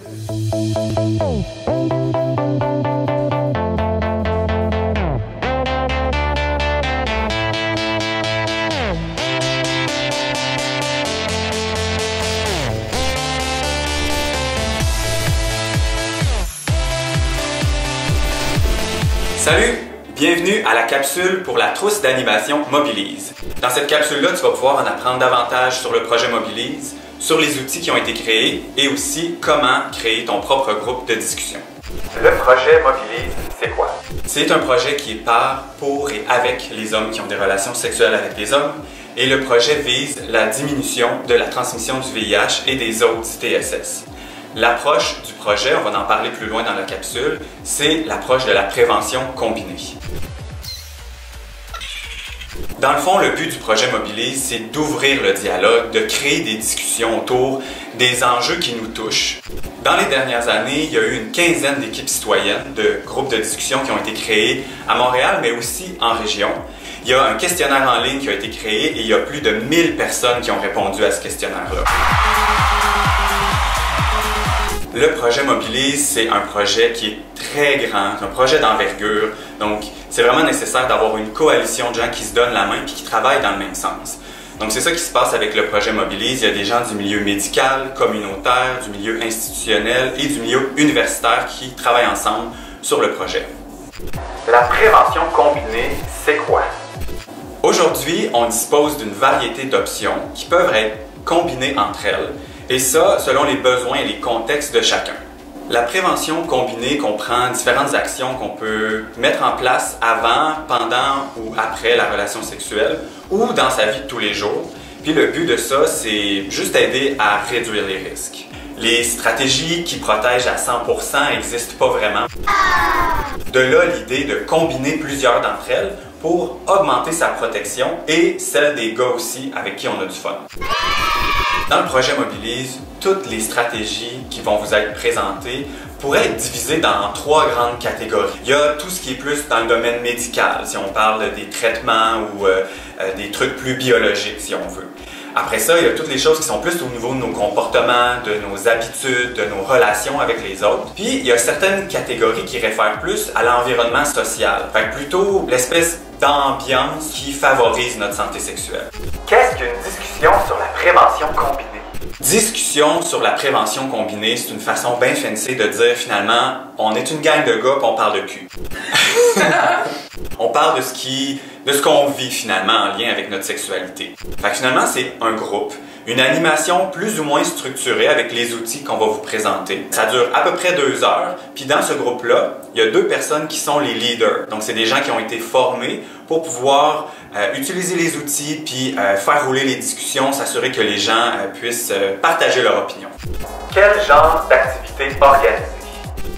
Salut! Bienvenue à la capsule pour la trousse d'animation Mobilise. Dans cette capsule-là, tu vas pouvoir en apprendre davantage sur le projet Mobilise, sur les outils qui ont été créés et aussi comment créer ton propre groupe de discussion. Le projet Mobilise, c'est quoi? C'est un projet qui est par, pour et avec les hommes qui ont des relations sexuelles avec les hommes et le projet vise la diminution de la transmission du VIH et des autres TSS. L'approche du projet, on va en parler plus loin dans la capsule, c'est l'approche de la prévention combinée. Dans le fond, le but du projet Mobilise, c'est d'ouvrir le dialogue, de créer des discussions autour des enjeux qui nous touchent. Dans les dernières années, il y a eu une quinzaine d'équipes citoyennes, de groupes de discussion qui ont été créés à Montréal, mais aussi en région. Il y a un questionnaire en ligne qui a été créé et il y a plus de 1000 personnes qui ont répondu à ce questionnaire-là. Le projet Mobilise, c'est un projet qui est très grand, un projet d'envergure, donc c'est vraiment nécessaire d'avoir une coalition de gens qui se donnent la main et qui travaillent dans le même sens. Donc c'est ça qui se passe avec le projet Mobilise. Il y a des gens du milieu médical, communautaire, du milieu institutionnel et du milieu universitaire qui travaillent ensemble sur le projet. La prévention combinée, c'est quoi? Aujourd'hui, on dispose d'une variété d'options qui peuvent être combinées entre elles, et ça selon les besoins et les contextes de chacun. La prévention combinée comprend différentes actions qu'on peut mettre en place avant, pendant ou après la relation sexuelle ou dans sa vie de tous les jours. Puis le but de ça, c'est juste aider à réduire les risques. Les stratégies qui protègent à 100% n'existent pas vraiment. De là l'idée de combiner plusieurs d'entre elles pour augmenter sa protection et celle des gars aussi avec qui on a du fun. Dans le projet Mobilise, toutes les stratégies qui vont vous être présentées pourraient être divisées dans 3 grandes catégories. Il y a tout ce qui est plus dans le domaine médical, si on parle des traitements ou des trucs plus biologiques, si on veut. Après ça, il y a toutes les choses qui sont plus au niveau de nos comportements, de nos habitudes, de nos relations avec les autres. Puis, il y a certaines catégories qui réfèrent plus à l'environnement social. Fait que plutôt l'espèce d'ambiance qui favorise notre santé sexuelle. Qu'est-ce qu'une discussion sur la prévention combinée? Discussion sur la prévention combinée, c'est une façon bien fancy de dire finalement, on est une gang de gars et on parle de cul. On parle de ce qu'on vit finalement en lien avec notre sexualité. Fait que finalement, c'est un groupe, une animation plus ou moins structurée avec les outils qu'on va vous présenter. Ça dure à peu près 2 heures, puis dans ce groupe-là, il y a 2 personnes qui sont les leaders. Donc, c'est des gens qui ont été formés pour pouvoir utiliser les outils, puis faire rouler les discussions, s'assurer que les gens puissent partager leur opinion. Quel genre d'activité organiser?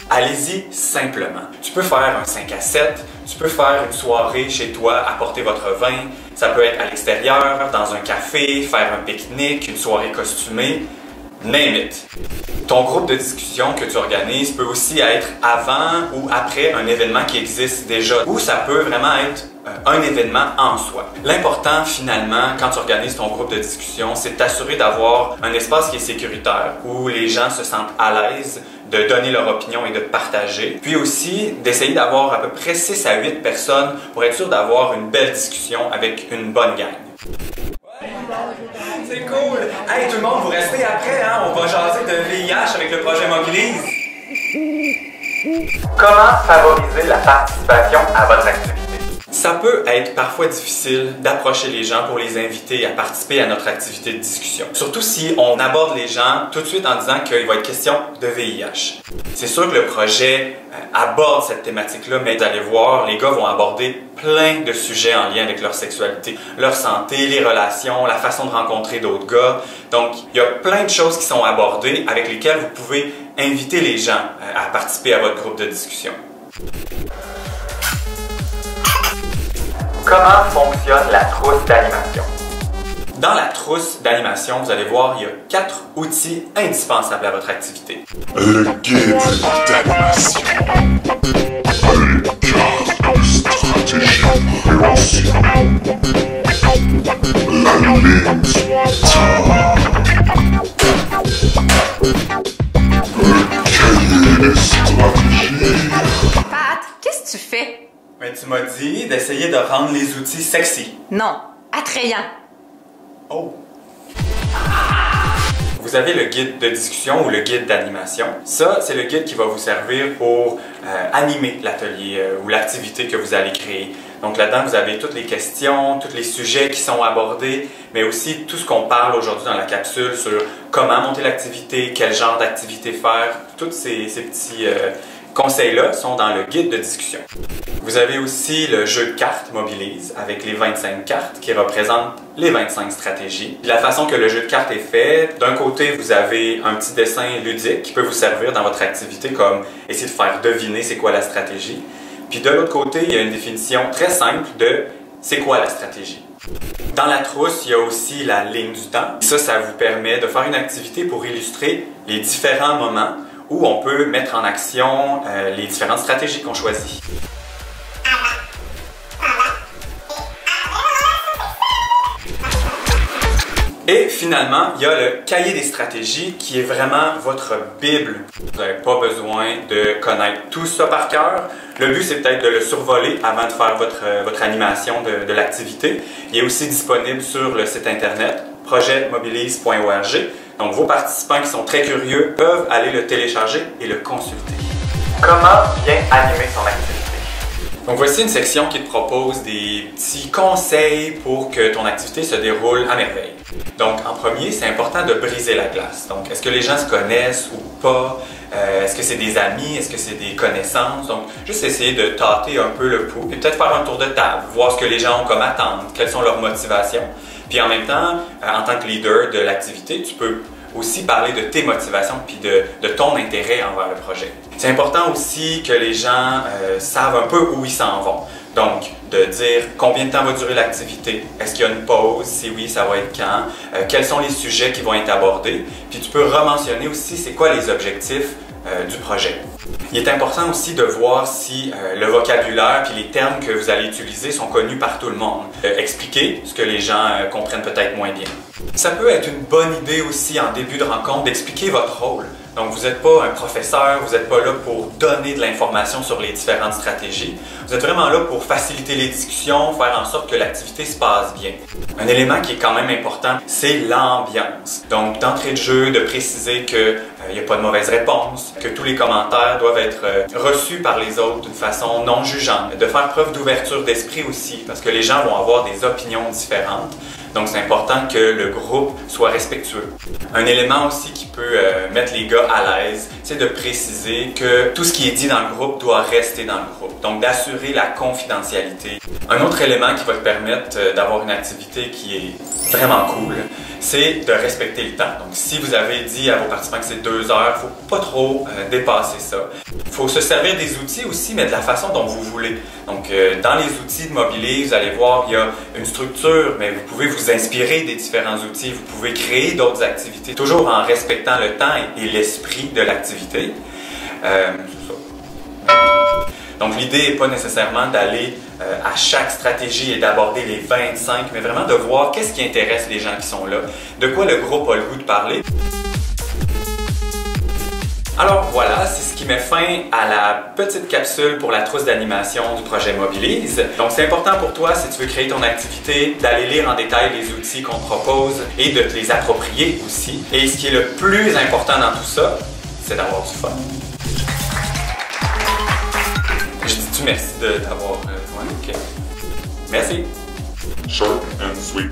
Allez-y simplement. Tu peux faire un 5 à 7, tu peux faire une soirée chez toi, apporter votre vin, ça peut être à l'extérieur, dans un café, faire un pique-nique, une soirée costumée, name it. Ton groupe de discussion que tu organises peut aussi être avant ou après un événement qui existe déjà, ou ça peut vraiment être un événement en soi. L'important finalement, quand tu organises ton groupe de discussion, c'est de t'assurer d'avoir un espace qui est sécuritaire, où les gens se sentent à l'aise de donner leur opinion et de partager. Puis aussi, d'essayer d'avoir à peu près 6 à 8 personnes pour être sûr d'avoir une belle discussion avec une bonne gang. C'est cool! Hey tout le monde, vous restez après, hein? On va jaser de VIH avec le projet Mobilise. Comment favoriser la participation à votre activité? Ça peut être parfois difficile d'approcher les gens pour les inviter à participer à notre activité de discussion. Surtout si on aborde les gens tout de suite en disant qu'il va être question de VIH. C'est sûr que le projet aborde cette thématique-là, mais vous allez voir, les gars vont aborder plein de sujets en lien avec leur sexualité, leur santé, les relations, la façon de rencontrer d'autres gars. Donc, il y a plein de choses qui sont abordées avec lesquelles vous pouvez inviter les gens à participer à votre groupe de discussion. Comment fonctionne la trousse d'animation? Dans la trousse d'animation, vous allez voir, il y a 4 outils indispensables à votre activité. Le guide d'animation. Carte stratégie prévention. La ligne. m'a dit d'essayer de rendre les outils sexy. Non, attrayant. Oh! Vous avez le guide de discussion ou le guide d'animation. Ça, c'est le guide qui va vous servir pour animer l'atelier ou l'activité que vous allez créer. Donc là-dedans, vous avez toutes les questions, tous les sujets qui sont abordés, mais aussi tout ce qu'on parle aujourd'hui dans la capsule sur comment monter l'activité, quel genre d'activité faire. Tous ces petits conseils-là sont dans le guide de discussion. Vous avez aussi le jeu de cartes Mobilise avec les 25 cartes qui représentent les 25 stratégies. La façon que le jeu de cartes est fait, d'un côté, vous avez un petit dessin ludique qui peut vous servir dans votre activité comme essayer de faire deviner c'est quoi la stratégie. Puis de l'autre côté, il y a une définition très simple de c'est quoi la stratégie. Dans la trousse, il y a aussi la ligne du temps. Ça vous permet de faire une activité pour illustrer les différents moments où on peut mettre en action les différentes stratégies qu'on choisit. Et finalement, il y a le cahier des stratégies qui est vraiment votre Bible. Vous n'avez pas besoin de connaître tout ça par cœur. Le but, c'est peut-être de le survoler avant de faire votre animation de l'activité. Il est aussi disponible sur le site internet projetmobilise.org. Donc, vos participants qui sont très curieux peuvent aller le télécharger et le consulter. Comment bien animer son activité? Donc, voici une section qui te propose des petits conseils pour que ton activité se déroule à merveille. Donc, en premier, c'est important de briser la glace. Donc, est-ce que les gens se connaissent ou pas? Est-ce que c'est des amis? Est-ce que c'est des connaissances? Donc, juste essayer de tâter un peu le pouls et peut-être faire un tour de table, voir ce que les gens ont comme attente, quelles sont leurs motivations. Puis en même temps, en tant que leader de l'activité, tu peux aussi parler de tes motivations puis de ton intérêt envers le projet. C'est important aussi que les gens savent un peu où ils s'en vont. Donc, de dire combien de temps va durer l'activité, est-ce qu'il y a une pause, si oui, ça va être quand, quels sont les sujets qui vont être abordés, puis tu peux rementionner aussi c'est quoi les objectifs du projet. Il est important aussi de voir si le vocabulaire puis les termes que vous allez utiliser sont connus par tout le monde. Expliquer ce que les gens comprennent peut-être moins bien. Ça peut être une bonne idée aussi en début de rencontre d'expliquer votre rôle. Donc, vous n'êtes pas un professeur, vous n'êtes pas là pour donner de l'information sur les différentes stratégies. Vous êtes vraiment là pour faciliter les discussions, faire en sorte que l'activité se passe bien. Un élément qui est quand même important, c'est l'ambiance. Donc, d'entrée de jeu, de préciser qu'il n'y a pas de mauvaise réponse, que tous les commentaires doivent être reçus par les autres d'une façon non jugeante. De faire preuve d'ouverture d'esprit aussi, parce que les gens vont avoir des opinions différentes. Donc, c'est important que le groupe soit respectueux. Un élément aussi qui peut mettre les gars à l'aise, c'est de préciser que tout ce qui est dit dans le groupe doit rester dans le groupe. Donc, d'assurer la confidentialité. Un autre élément qui va te permettre d'avoir une activité qui est vraiment cool, c'est de respecter le temps. Donc, si vous avez dit à vos participants que c'est 2 heures, il ne faut pas trop dépasser ça. Il faut se servir des outils aussi, mais de la façon dont vous voulez. Donc, dans les outils de Mobilise, vous allez voir, il y a une structure, mais vous pouvez vous inspirer des différents outils. Vous pouvez créer d'autres activités, toujours en respectant le temps et l'esprit de l'activité. Donc, l'idée n'est pas nécessairement d'aller à chaque stratégie et d'aborder les 25, mais vraiment de voir qu'est-ce qui intéresse les gens qui sont là, de quoi le groupe a le goût de parler. Alors voilà, c'est ce qui met fin à la petite capsule pour la trousse d'animation du projet Mobilise. Donc c'est important pour toi, si tu veux créer ton activité, d'aller lire en détail les outils qu'on te propose et de te les approprier aussi. Et ce qui est le plus important dans tout ça, c'est d'avoir du fun. Je dis-tu merci d'avoir... ouais, ok. Merci. Short and sweet.